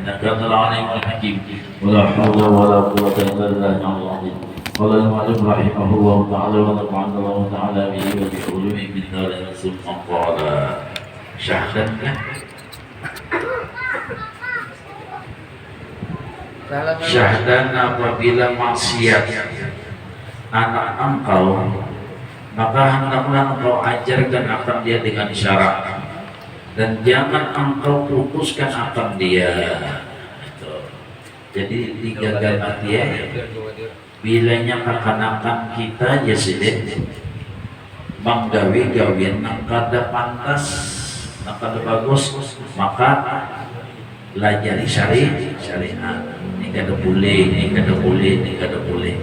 innaka antal alimul hakim. Wala haula wala quwwata illa billahil azim. Qala al-mu'allif rahimahullah ta'ala wa nafa'ana Allah ta'ala bihi wa bi ulumihi min darin sultan qala syahdanka syahdan apabila maksiat anak engkau, maka hendaklah engkau ajarkan akan dia dengan syarat, dan jangan engkau putuskan akan dia. Jadi digagal dia bilanya kekanakan kita ya sidin manggawi gawian nang kada pantas nang kada bagus, maka pelajari syariat. Ini kada boleh, ini kada boleh, ini kada boleh.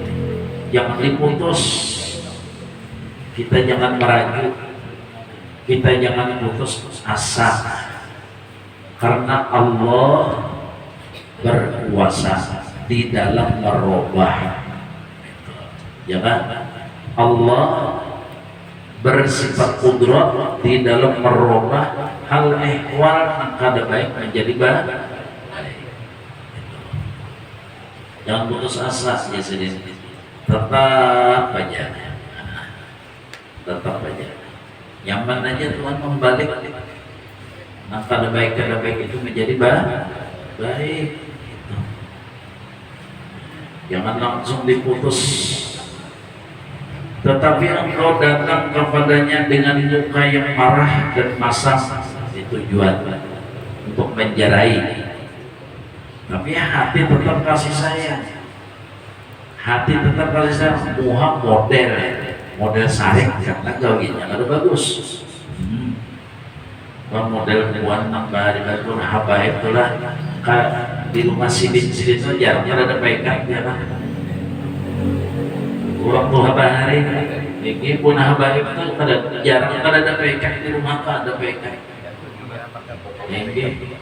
Jangan diputus, kita jangan meragu, kita jangan putus asa, karena Allah berkuasa di dalam merubah, ya kan? Allah bersifat kudrat di dalam merubah hal ehwal yang kada baik menjadi baik. Jangan putus asa ya sendiri, tetap aja, nyaman aja Tuhan membalik yang kada baik itu menjadi baik. Jangan langsung diputus, tetapi engkau datang kepadanya dengan muka yang marah dan masam, itu tujuan untuk menjarai. Tapi hati tetap kasih sayang, hati tetap kasih sayang. Muha model saring kata gawinya kada bagus. Model buan nambah di baru habaib itulah di rumah sidin itu jarangnya ada pegang ya kan. Orang tua bahari ini pun habaib itu jarang ada pegang di rumah ada pegang. Ini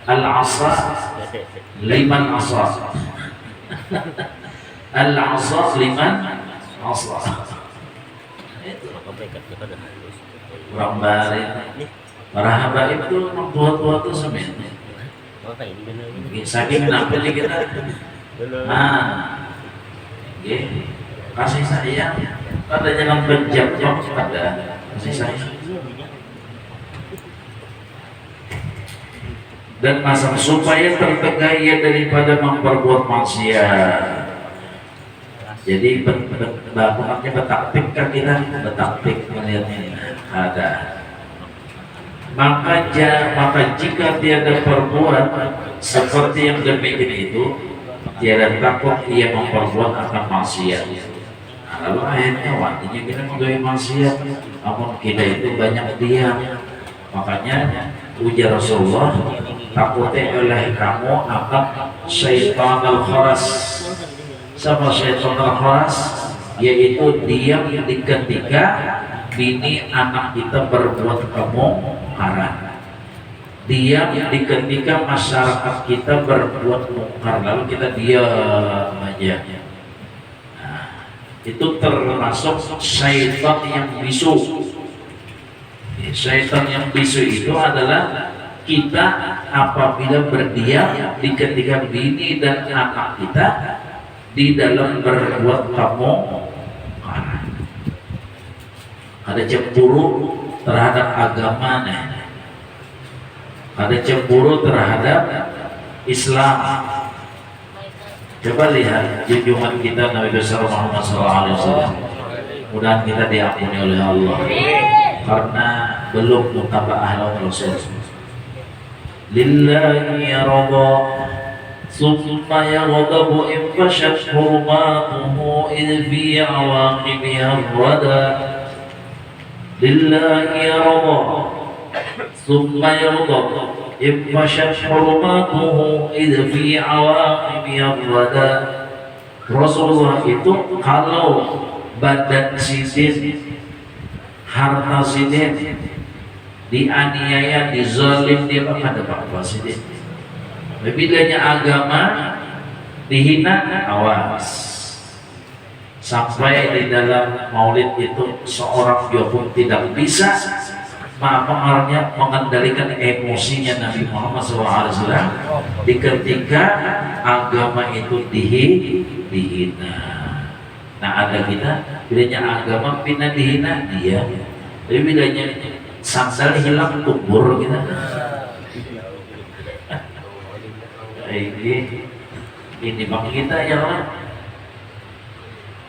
al-asa liman asa, al-asa liman asa. Orang bari para habaib itu orang tua-tua itu sebenarnya saking kenapa nih kita kasih sayang pada jangan berjam-jam pada kasih sayang dan masa supaya tertegak ia daripada memperbuat maksiat. Jadi bapaknya betaktik kan kita betaktik melihatnya ada. Maka jika tiada perbuat seperti yang demikian itu, tiada takut ia memperbuat akan maksiat. Nah, lalu akhirnya waktunya kita menggawe maksiat, namun kita itu banyak diam. Makanya ujar Rasulullah, takutnya oleh kamu akan syaitan al-kharas. Sama syaitan al-kharas, yaitu diam di ketika bini anak kita berbuat kemungkaran, diam di ketika masyarakat kita berbuat mungkar lalu kita diam aja. Nah, itu termasuk syaitan yang bisu. Syaitan yang bisu itu adalah kita apabila berdiam di ketika bini dan anak kita di dalam berbuat kemungkaran. Ada cemburu terhadap agama, ada cemburu terhadap Islam. Coba lihat junjungan kita Nabi besar Muhammad SAW. Mudah kita diampuni oleh Allah karena belum mutaba'ah lawan Rasul. Lillahi yarada summa yaghdabu in fashat hurmatuhu idh fi awaqibiha rada. Lillahi yarada summa yaghdabu in fashat hurmatuhu idh fi awaqibiha rada. Rasulullah itu kalau badan sidin, harta sidin dianiaya, dizalim, dia ada apa sidin. Bilanya agama dihina, awas. Sampai di dalam maulid itu seorang dia pun tidak bisa pengaruhnya mengendalikan emosinya Nabi Muhammad SAW di ketika agama itu dihina. Nah ada kita bilanya agama pindah dihina dia, tapi bilanya sandal hilang kubur kita. Ini bang kita ya Allah.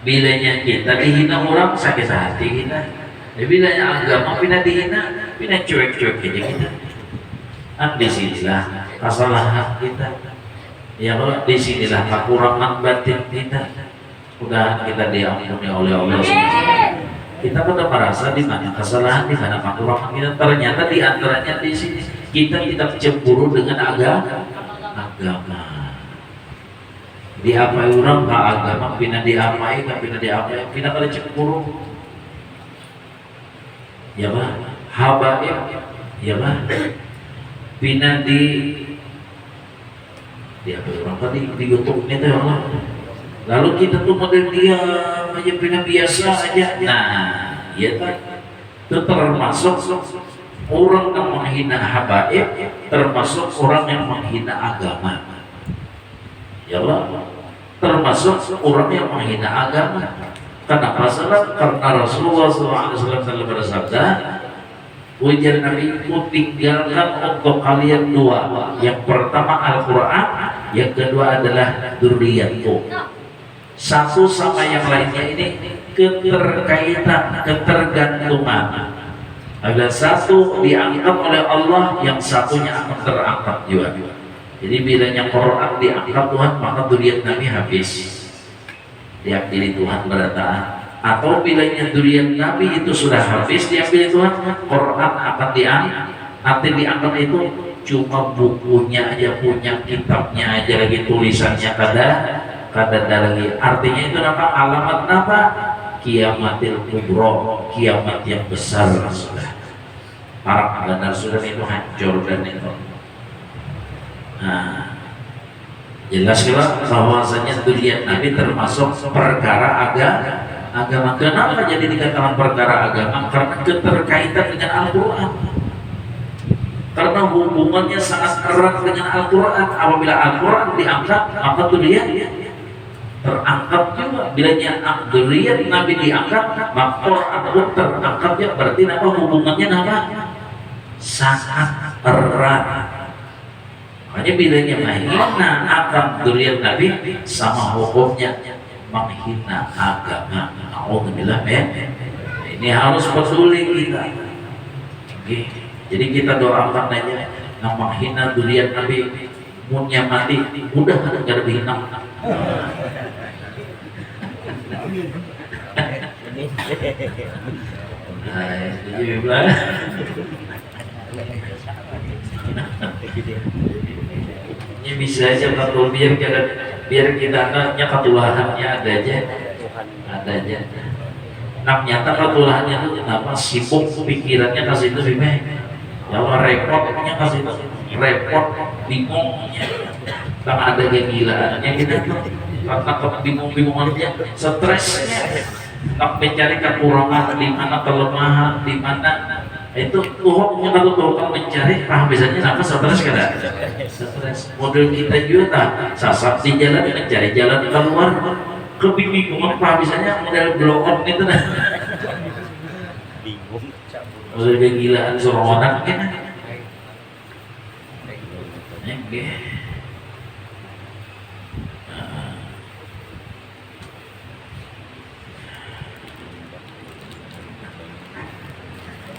Bilanya kita dihina orang sakit hati kita. Bilanya agama pindah dihina, pindah cuek-cuek aja kita. Disinilah kesalahan kita. Ya Allah, disinilah kekurangan batin kita. Udah kita diampuni oleh Allah SWT. Kita pada merasa di mana kesalahan, di mana kekurangan kita. Ternyata di antaranya di sini kita tidak cemburu dengan agama. Diapai orang ke agama, pindah diapai, pindah diapai, pindah pada cemburu. Ya bah, habaib, ya bah, pindah apa orang tadi di YouTube itu ya Allah. Lalu kita tuh model diam aja, pindah biasa aja. Nah, ya kan, itu termasuk orang yang menghina habaib, termasuk orang yang menghina agama. Ya Allah, termasuk orang yang menghina agama. Kenapa salah? Karena Rasulullah SAW bersabda, ujar Nabi, ku tinggalkan untuk kalian dua. Yang pertama Al-Quran, yang kedua adalah dzurriyyatku. Satu sama yang lainnya ini keterkaitan, ketergantungan. Ada satu diangkat oleh Allah, yang satunya akan terangkat juga. Jadi bilanya Quran diangkat Tuhan, maka dzurriyyat Nabi habis. Diambil Tuhan berataan. Atau bilanya dzurriyyat Nabi itu sudah habis diambil Tuhan, Quran akan diangkat. Nanti diangkat itu cuma bukunya aja, punya kitabnya aja lagi, tulisannya kada lagi. Artinya itu apa? Alamat apa? Kiamatil kubro, kiamat yang besar sudah. Para benar sudah itu hancur dan itu. Nah, jelas bahwasanya dzurriyyat Nabi termasuk perkara agama. Kenapa jadi dikatakan perkara agama? Karena keterkaitan dengan Al-Quran. Karena hubungannya sangat erat dengan Al-Quran. Apabila Al-Quran diangkat, maka dzurriyyat terangkat juga. Bilanya dzurriyyat Nabi diangkat, maka Quran pun terangkat. Berarti apa hubungannya? Sangat erat. Makanya bilanya menghina akan dzurriyyat Nabi sama hukumnya menghina agama. Alhamdulillah ya. Ini harus peduli kita. Oke. Jadi kita doakan aja yang menghina dzurriyyat Nabi, munnya mati, udah nggak ada dihina. Ini bisa aja kalau biar kita anaknya ketulahannya ada aja. Nah nyata ketulahannya itu kenapa sibuk pikirannya kasih itu sih ya Allah, repotnya kasih itu repot, bingungnya karena ada kegilaannya kita karena bingung-bingungannya, stresnya mencari kekurangan di mana, kelemahan di mana. Itu Tuhan kalau Tuhan mencari biasanya apa? Stres kada? Stres. Model kita juga tak sasar di jalan, mencari jalan keluar, kebingungan biasanya model blow up itu nah. Bingung. Model kegilaan serongan kan? Oke.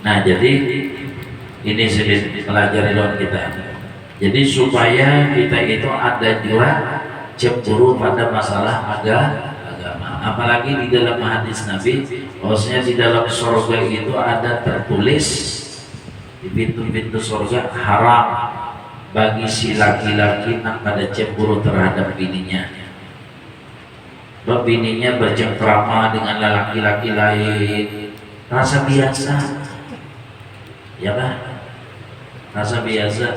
Nah jadi ini sedikit pelajari lawan kita. Jadi supaya kita itu ada juga cemburu pada masalah agama. Apalagi di dalam hadis Nabi, bahwasanya di dalam surga itu ada tertulis di pintu-pintu surga haram bagi si laki-laki yang pada cemburu terhadap bininya. Bininya bercengkrama dengan laki-laki lain, rasa biasa. Ya kan? Rasa biasa.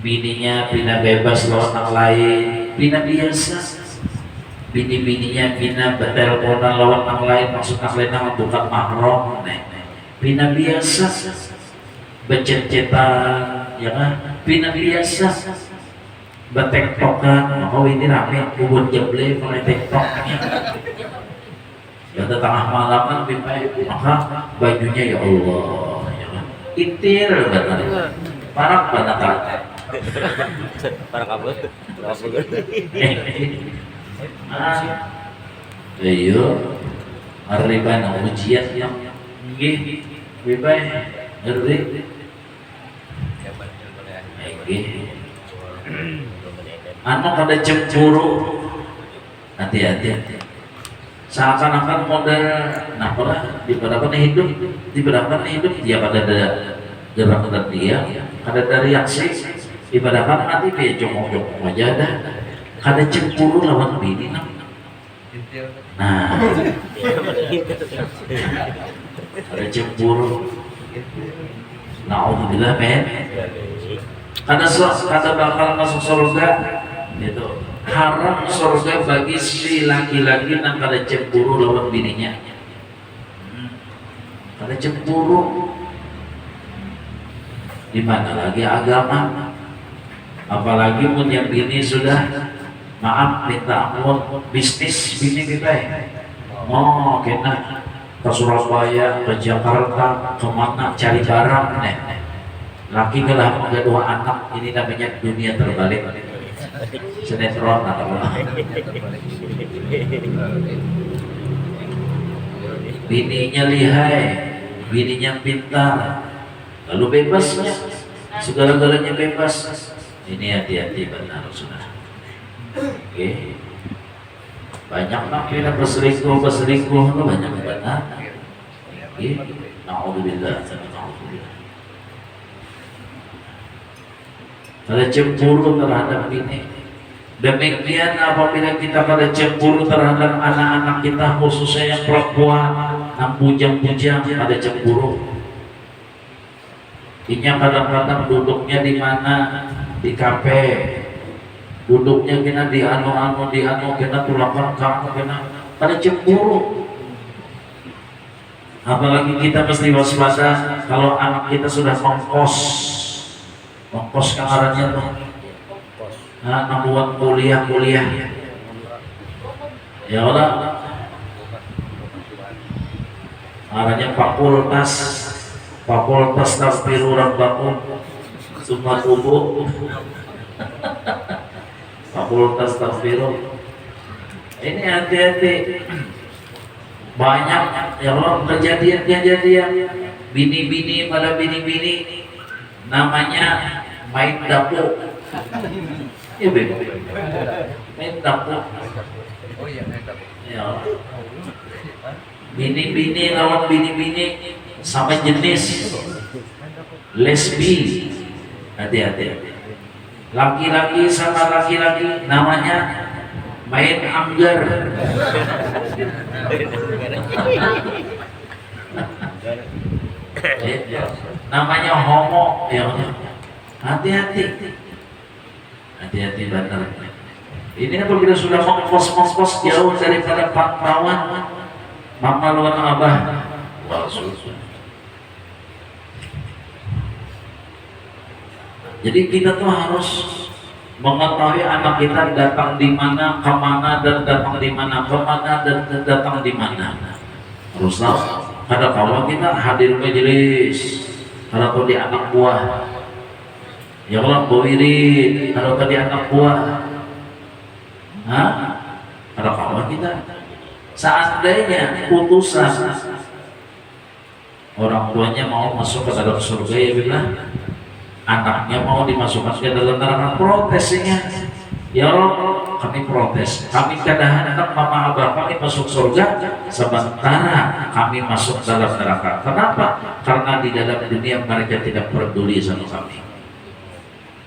Bininya pindah bebas lawan orang lain, pindah biasa. Bini-bininya pindah berteleponan lawan orang lain, maksud orang lain bukan mahram, pindah biasa. becet-cetan, ya kan? Pina biasa, betektokan, oh ini rame, kubur jeble, mulai tektok. Ya tengah malam kan lebih baik, maka bajunya ya Allah, ya kan? Itir benar, parak benar kan? Para kabel. Ayo, arriban ujian yang gih, bebas, ngerti? Anu kada cemburu, hati-hati. Seakan-akan model, nah pernah di beberapa hidup, dia pada ada gerak dan dia, ada dari reaksi, ibaratkan nanti dia jongkok-jongkok aja ada, kada cemburu lawan bini, nah, ada cemburu, naudzubillah men, kada bakal masuk surga, gitu. Haram surga bagi si laki-laki yang kada cemburu lawan bininya. Kada cemburu. Di mana lagi agama? Apalagi punya bini sudah maaf minta ampun bisnis bini kita. Oh, kena ke Surabaya, ke Jakarta, kemana cari barang nih. Laki kalah dua anak, ini namanya dunia terbalik. Sinetron atau apa? Bininya lihai, bininya pintar, lalu bebasnya, segala-galanya bebas. Ini hati-hati benar sudah. Oke, banyak nak kira berselingkuh itu banyak benar. Oke, naudzubillah. Ada cemburu terhadap ini. Demikian apabila kita pada cemburu terhadap anak-anak kita, khususnya yang perempuan, yang bujang-bujang, ada cemburu. Ini kadang-kadang duduknya di mana? Di kafe. Duduknya kena di anu kena tulakan kamu kena. Ada cemburu. Apalagi kita mesti waspada kalau anak kita sudah ongkos kamarnya tuh, buat kuliah ya Allah, arahnya fakultas tasbiru rabbakum summa tubuh fakultas tasbiru. Ini hati-hati, banyak ya Allah kejadian bini-bini pada bini-bini namanya main dapur. Ya beb, main dapur. Oh iya main dapur. Ya. Bini-bini lawan bini-bini sama jenis lesbi. Hati-hati. Laki-laki sama laki-laki namanya main anggar. Namanya homo, ya. Hati-hati benar. Ini apabila sudah mengkos jauh daripada pantauan mama lawan abah, wah susah. Jadi kita tuh harus mengetahui anak kita datang di mana, kemana dan datang di mana, dan datang di mana. Harus tahu. Ada kawan kita hadir majelis, kalau di anak buah, ya Allah wirid, kalau di anak buah, ada kawan kita. Seandainya putusan orang tuanya mau masuk ke dalam surga, ya bilang anaknya mau dimasukkan ke dalam neraka, protesnya, ya Allah kami protes, kami kadang-kadang mama abah kami masuk surga, sementara kami masuk dalam neraka. Kenapa? Karena di dalam dunia mereka tidak peduli sama kami.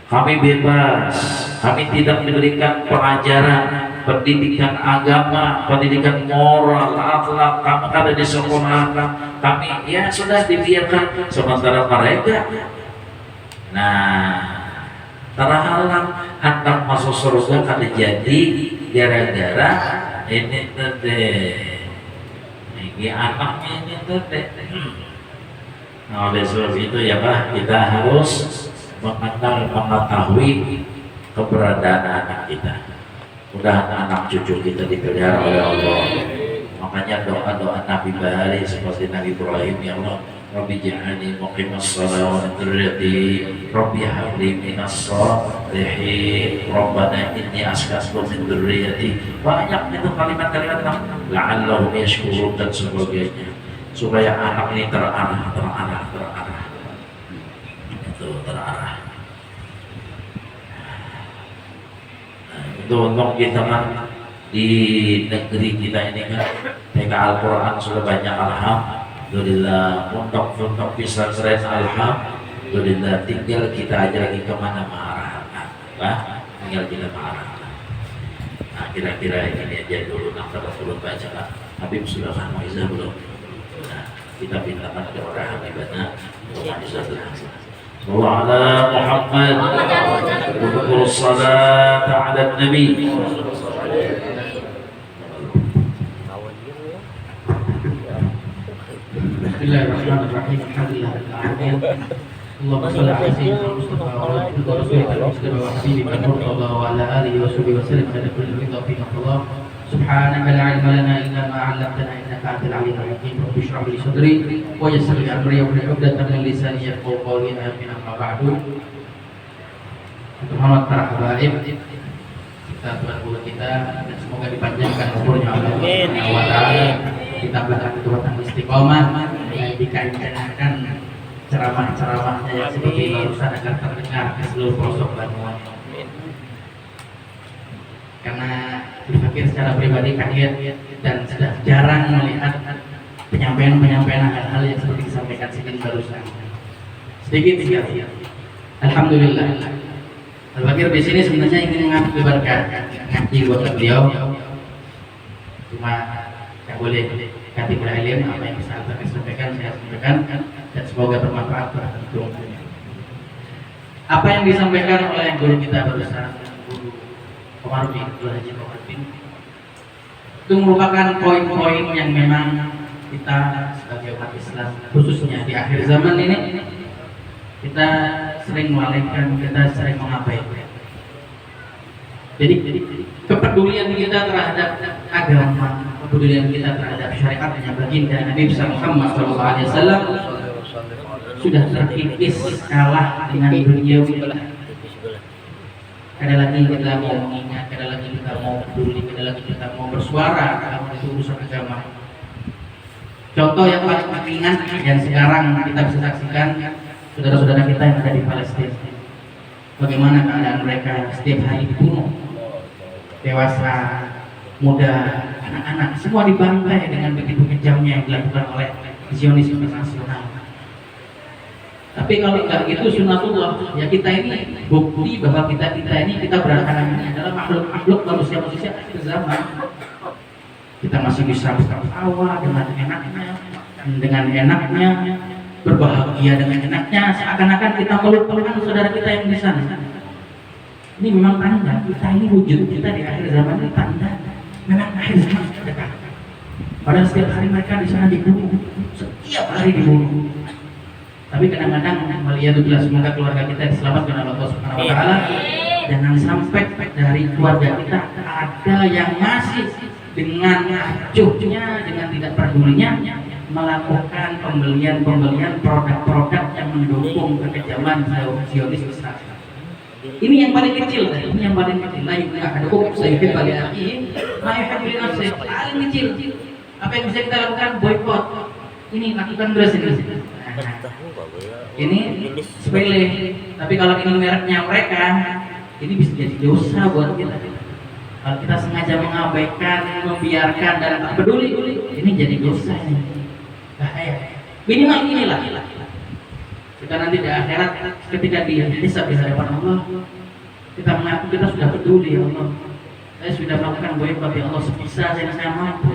Kami bebas, kami tidak diberikan pengajaran, pendidikan agama, pendidikan moral, akhlak. Kamu ada di sekolah, kami ya sudah dibiarkan, sementara mereka, terhalang hendak masuk surga kada jadi gara-gara ini tete, ini anaknya ini tete. Nah, oleh sebab itu ya Pak, kita harus mengenal, mengetahui keberadaan anak kita. Mudah anak cucu kita dipelihara oleh Allah. Makanya doa-doa Nabi Bahari seperti Nabi Ibrahim, ya Allah, Rabbi ja'alni muqimas shalah wa min dzurriyyati Rabbi habli minas shalihin Rabbana inni askantu min dzurriyyati. Banyak itu kalimat-kalimat la'allahum yashkurun dan sebagainya, supaya anak ini terarah itu terarah. Itu untuk kita kan di negeri kita ini kan TK Al-Quran sudah banyak, alhamdulillah. Pondok-pondok pesantren alhamdulillah. Tinggal kita aja lagi kemana mengarahkan, tinggal kita mengarahkan. Nah, kira-kira ini aja dulu. Nah, kita belum baca lah. Habib sudah kan Moizah belum? Nah, kita pintakan ke orang Habibana untuk Moizah terhasil. Sallallahu ala Muhammad wa salatu ala Nabi. Bismillahirrahmanirrahim. Allahumma shalli ala sayyidina Mustafa wa ala rasulika Mustafa wa habibika Muhammad wa ala alihi wa sahbihi wa sallam ala kulli ridha fi Allah. Subhanaka la ilma lana illa ma 'allamtana innaka antal alimul hakim. Rabbi shrah li sadri wa yassir li amri wa hlul 'uqdatam min lisani yafqahu qawli. Amin. Amma ba'du. Muhammad para habaib, kita Tuhan guru kita, dan semoga dipanjangkan umurnya Allah Subhanahu wa taala, ditambahkan kekuatan istiqomah yang dikaitkan ceramah-ceramahnya yang seperti barusan agar terdengar ke seluruh pelosok Banyuwangi. Karena berpikir secara pribadi kaget dan sudah jarang melihat penyampaian hal-hal yang seperti disampaikan Sidin barusan. Sedikit sekali. Alhamdulillah. Al-Bakir di sini sebenarnya ingin mengabarkan ngaji buat beliau, cuma tidak boleh ganti ilmu. Apa yang bisa saya sampaikan, dan semoga bermanfaat buat antum. Apa yang disampaikan oleh guru kita barusan, Guru Komarudin, Guru Haji Komarudin, itu merupakan poin-poin yang memang kita sebagai umat Islam, khususnya di akhir zaman ini, kita sering melalaikan, kita sering mengabaikan. Jadi kepedulian kita terhadap agama, kepedulian kita terhadap syariatnya baginda Nabi Muhammad SAW sudah terkikis kalah dengan dunia. Ada lagi kita mau mengingat, ada lagi kita mau peduli, ada lagi kita mau bersuara dalam urusan agama. Contoh yang paling ringan yang sekarang kita bisa saksikan, saudara-saudara kita yang ada di Palestina, bagaimana keadaan mereka setiap hari dibunuh, dewasa, muda, anak-anak, semua dibantai dengan begitu kejamnya yang dilakukan oleh Zionis internasional. Tapi kalau enggak gitu sunatullah, ya kita ini bukti bahwa kita ini kita beragama ini adalah makhluk manusia akhir zaman. Kita masih bisa bertawa dengan enaknya, berbahagia dengan enaknya, seakan-akan kita melupakan saudara kita yang di sana. Ini memang tanda kita ini, wujud kita di akhir zaman ini tanda memang akhir zaman dekat. Padahal setiap hari mereka di sana dibunuh, setiap hari dibunuh. Tapi kadang-kadang melihat semoga keluarga kita diselamatkan oleh Allah Subhanahu wa taala. Jangan sampai dari keluarga kita ada yang masih dengan acuhnya, dengan tidak pedulinya melakukan pembelian produk-produk yang mendukung kekejaman Zionis Israel. Ini yang paling kecil, ini yang paling kecil. Paling kecil. Apa yang bisa kita lakukan? Boykot. Ini lakukan terus ini. Ini sepele. Tapi kalau ini mereknya mereka, ini bisa jadi dosa buat kita. Kalau kita sengaja mengabaikan, membiarkan dan tak peduli, ini jadi dosa. Bahaya. Minimal inilah kita nanti di akhirat ketika dihisab di hadapan Allah, kita mengaku kita sudah peduli, ya Allah, saya sudah melakukan boykot, ya Allah, sebisa saya mampu.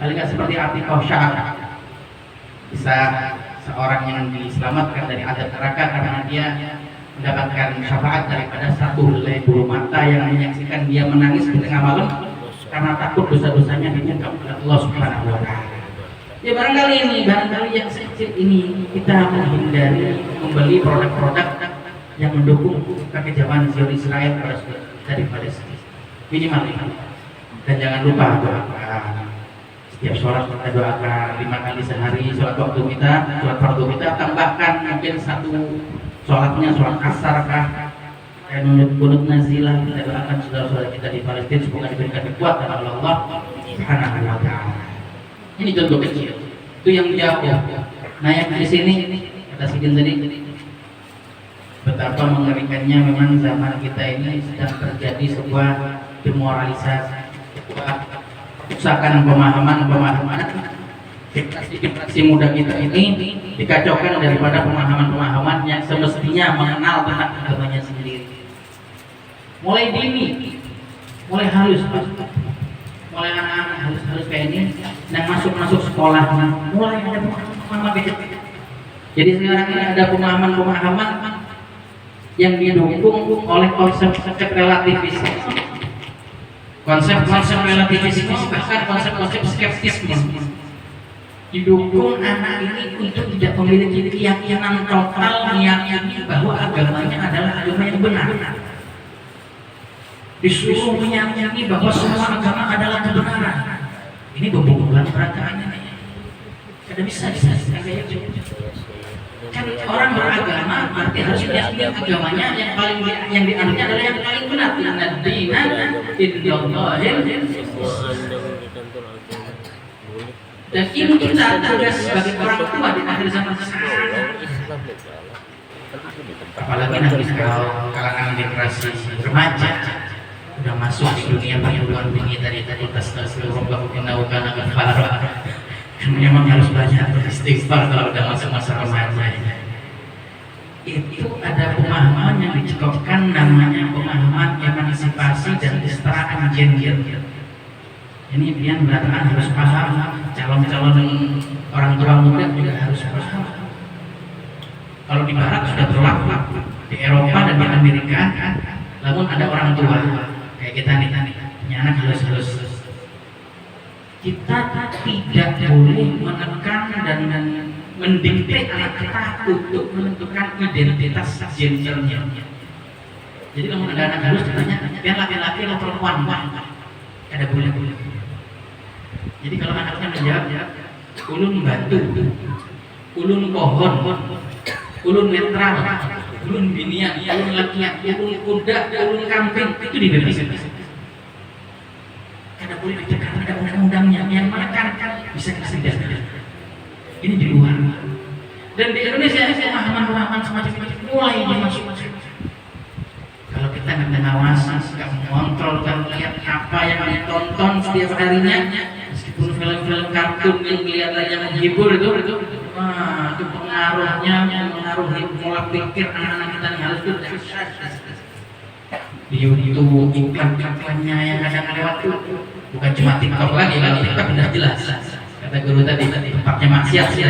Kali nggak seperti Atiqah Syah, bisa seorang yang diselamatkan dari azab neraka karena dia mendapatkan syafaat daripada satu helai bulu mata yang menyaksikan dia menangis di tengah malam karena takut dosa-dosanya dinyekap oleh Allah Subhanahu wa taala. Ya barangkali yang sekecil ini kita menghindari membeli produk-produk yang mendukung kekejaman Israel pada dari Palestina. Minimal ini. Dan jangan lupa doakan. Setiap sholat kita doakan 5 kali sehari sholat fardu kita tambahkan mungkin satu sholatnya sholat asar kah, dan kunut nazilah kita doakan saudara-saudara kita di Palestina semoga diberikan kekuatan oleh Allah Subhanahu wa taala. Ini contoh kecil. Itu yang jauh. Nah yang di sini kata Sidin tadi betapa mengerikannya memang zaman kita ini sedang terjadi sebuah demoralisasi, sebuah kerusakan pemahaman generasi muda kita ini dikacaukan daripada pemahaman yang semestinya mengenal tentang agamanya sendiri. Mulai dini, mulai halus, mulai anak-anak halus kayak ini dan masuk sekolah, mulai ada pemahaman beda. Jadi sekarang ini ada pemahaman yang didukung oleh konsep relativisme. Konsep relativisme bahkan konsep skeptisme didukung anak ini untuk tidak memiliki keyakinan total meyakini bahwa agamanya adalah agama yang benar. Disuruh meyakini bahwa semua agama adalah kebenaran. Ini pembunuhan peragaannya. Tidak bisa kayak gitu. Kan orang beragama berarti harus meyakini agamanya yang dianutnya adalah yang paling benar. Inna dina indallahil dan ini kita tugas sebagai orang tua di akhir zaman sekarang. Apalagi nanti kalau kalangan generasi remaja udah masuk di dunia perguruan tinggi tadi tas seluruh bahwa kana kafara. Memang harus banyak beristighfar kalau udah masuk masa remaja. Itu ada pemahaman yang dicekokkan namanya pemahaman emansipasi dan kesetaraan gender. Ini dia mengatakan harus paham, calon-calon orang tua muda juga harus paham. Kalau di Barat sudah berlaku, di Eropa dan di Amerika, namun ada orang tua kayak kita nih, punya anak halus. Kita tidak boleh menekan dan mendikte anak kita untuk menentukan identitas gendernya. Jadi kalau ada anak halus ditanya, biar laki-laki atau perempuan, ada boleh. Jadi kalau anaknya menjawab, ulun batu, ulun pohon, ulun netral, ulun binian, ulun laki-laki, ulun kuda, ulun kambing, itu dibebaskan. Karena boleh ditekan, ada undang-undangnya yang menekan bisa kesedia. Ini di luar. Dan di Indonesia pemahaman semacam itu mulai masuk. Kalau kita nggak mengawasi, nggak mengontrol, nggak melihat apa yang ditonton setiap harinya, meskipun film-film kartun yang kelihatannya menghibur itu pengaruhnya mengaruhi pola pikir anak-anak kita yang harus dahsyat. Di YouTube iklan-iklannya yang kadang lewat itu bukan cuma TikTok lagi, kalau TikTok sudah jelas. Kata guru tadi tempatnya maksiat sih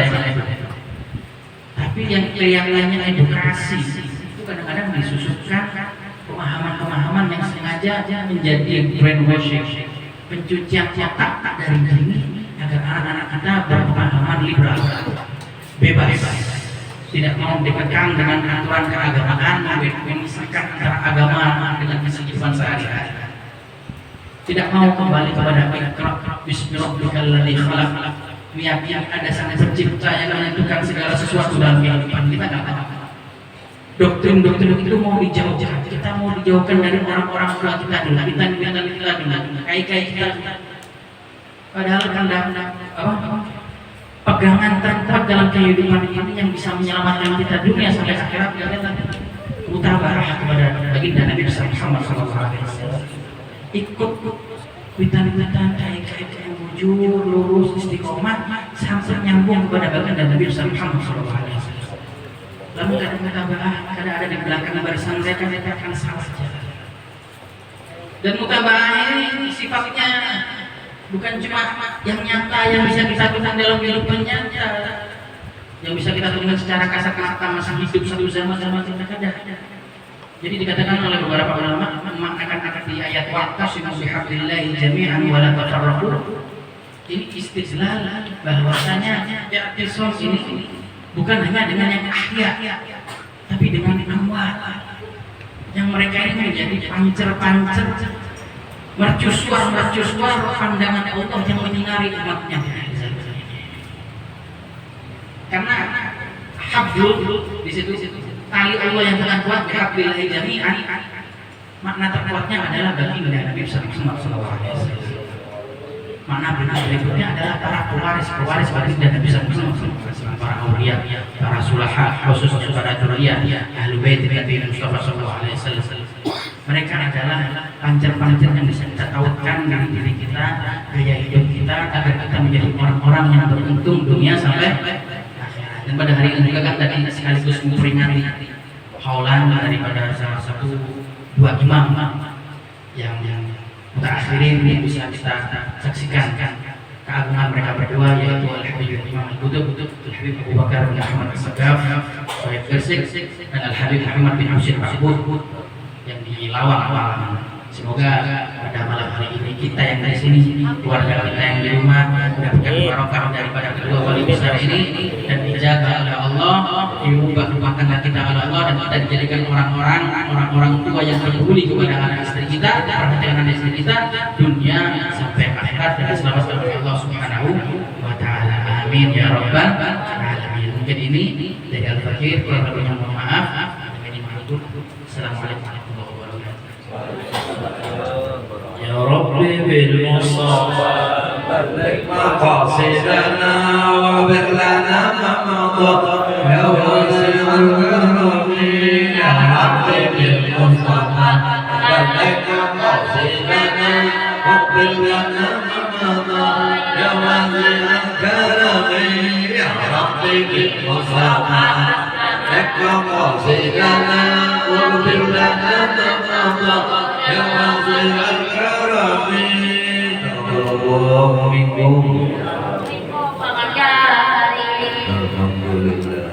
tapi yang kelihatannya edukasi itu kadang-kadang disusupkan pemahaman-pemahaman yang sengaja menjadi brainwashing, pencucian otak dari dini agar anak-anak kita berpemahaman liberal, bebas, tidak mau dikekang dengan aturan keagamaan, memisahkan antara agama dengan kehidupan sehari-hari, tidak mau kembali kepada Iqra bismillahirrahmanirrahim, meyakini ada sang pencipta yang menentukan segala sesuatu dalam kehidupan kita. Nggak tahu. Doktrin itu mau dijauhkan, kita mau dijauhkan dari orang-orang tua kita dulu, kita kai kita. Padahal pegangan terkuat dalam kehidupan ini yang bisa menyelamatkan kita dunia sampai akhirat adalah mutabarah kepada baginda Nabi Muhammad SAW. Ikut witan-witan kai yang jujur, lurus, istiqomah sampai nyambung kepada baginda Nabi Muhammad SAW. Lalu kadang ada di belakang barisan mereka akan salah saja. Dan mutabah ini sifatnya bukan cuma yang nyata yang bisa kita lakukan dalam kehidupan nyata, yang bisa kita lakukan secara kasar-kasar masa hidup satu zaman kita ada. Jadi dikatakan oleh beberapa ulama memaknakan di ayat wa'tasimu bihablillahi jami'an wa la tafarraqu. Ini istidlal bahwasanya i'tisam ini bukan hanya dengan yang ahya, tapi dengan amwat. Yang mereka ini menjadi pancer-pancer, mercusuar pandangan Allah yang menyinari umatnya. Karena hablul di situ tali Allah yang sangat kuat, bihablillahi jami'an. Makna terkuatnya adalah baginda Nabi sallallahu alaihi wasallam. Makna benar berikutnya adalah para pewaris baginda Nabi sallallahu alaihi wasallam, para auliya, para sulaha, khusus para dzurriyyah, ahli bait Nabi Mustafa sallallahu alaihi wasallam. Mereka adalah pancer-pancer yang bisa kita tautkan dari diri kita, gaya hidup kita, agar kita menjadi orang-orang yang beruntung dunia sampai akhirat. Dan pada hari ini juga kan tadi sekaligus memperingati haulan daripada salah satu dua imam yang mutakhirin yang bisa kita saksikan keagungan mereka berdua, yaitu Al-Habib Imam Al-Qutb, Al-Habib Abu Bakar bin Ahmad As-Sagaf, Syekh Gersik, dan Al-Habib Muhammad bin Husain Ma'bud yang di Lawang. Semoga pada malam hari ini kita yang di sini, keluarga kita yang di rumah, mendapatkan barokah daripada kedua wali besar ini, dan dijaga oleh Allah, diubah rumah tangga kita oleh Allah, dan kita dijadikan orang-orang tua yang peduli kepada anak istri kita, perhatian anak istri kita, dunia sampai akhirat, dan selamat oleh Allah Subhanahu wa Ta'ala. Amin ya Rabbal Alamin. Mungkin ini dari Al-Fakir, kurang lebihnya mohon maaf. Assalamualaikum warahmatullahi wabarakatuh. يا ربي بالمصطفى بلغ مقاصدنا واغفر لنا ما مضى يا واسع الكرم يا ربي بالمصطفى بلغ مقاصدنا واغفر لنا ما مضى يا واسع الكرم يا ربي بالمصطفى بلغ مقاصدنا واغفر لنا ما مضى يا واسع الكرم تقبل منكم الحمد لله.